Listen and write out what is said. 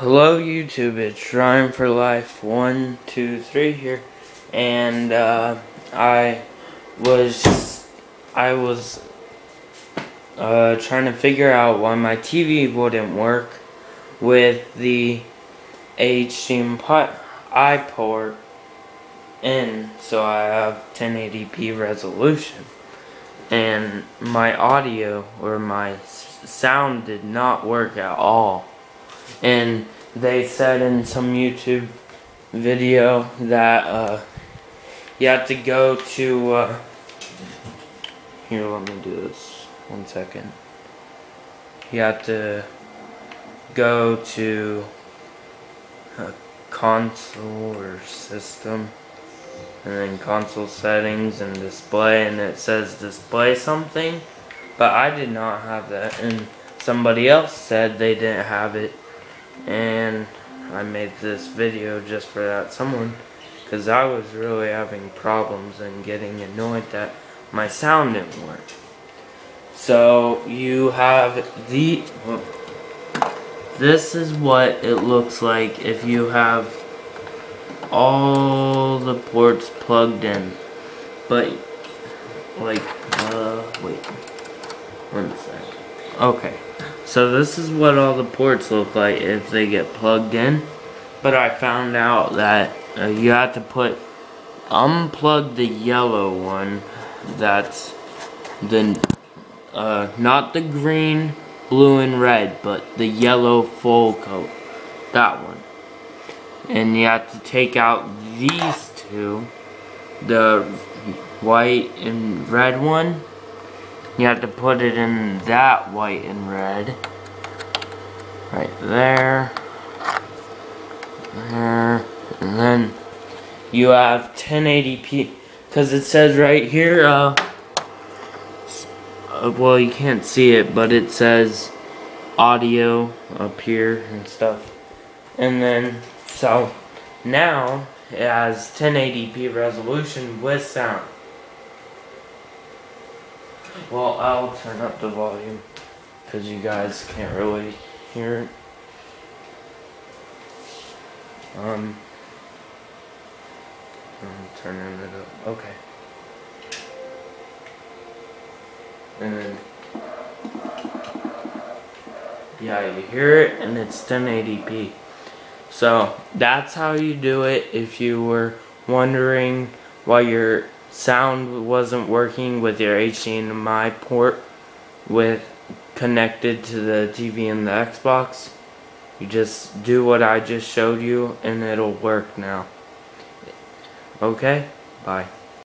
Hello YouTube, it's Ryan for Life 123 here, and I was trying to figure out why my TV wouldn't work with the HDMI port in, so I have 1080p resolution, and my audio or my sound did not work at all. And they said in some YouTube video that you have to go to here, let me do this 1 second. You have to go to console or system, and then console settings and display, and it says display something, but I did not have that, and somebody else said they didn't have it. And I made this video just for that someone, because I was really having problems and getting annoyed that my sound didn't work. So you have this is what it looks like if you have all the ports plugged in, but like wait 1 sec. Okay, so this is what all the ports look like if they get plugged in, but I found out that you have to unplug the yellow one. That's the not the green, blue, and red, but the yellow full coat, that one. And you have to take out these two, the white and red one. You have to put it in that white and red. Right there. There. And then you have 1080p. Because it says right here, well, you can't see it, but it says audio up here and stuff. And then, so now it has 1080p resolution with sound. Well, I'll turn up the volume because you guys can't really hear it. I'm turning it up. Okay. And then, yeah, you hear it, and it's 1080p. So that's how you do it. If you were wondering why your sound wasn't working with your HDMI port connected to the TV and the Xbox, you just do what I just showed you and it'll work now. Okay? Bye.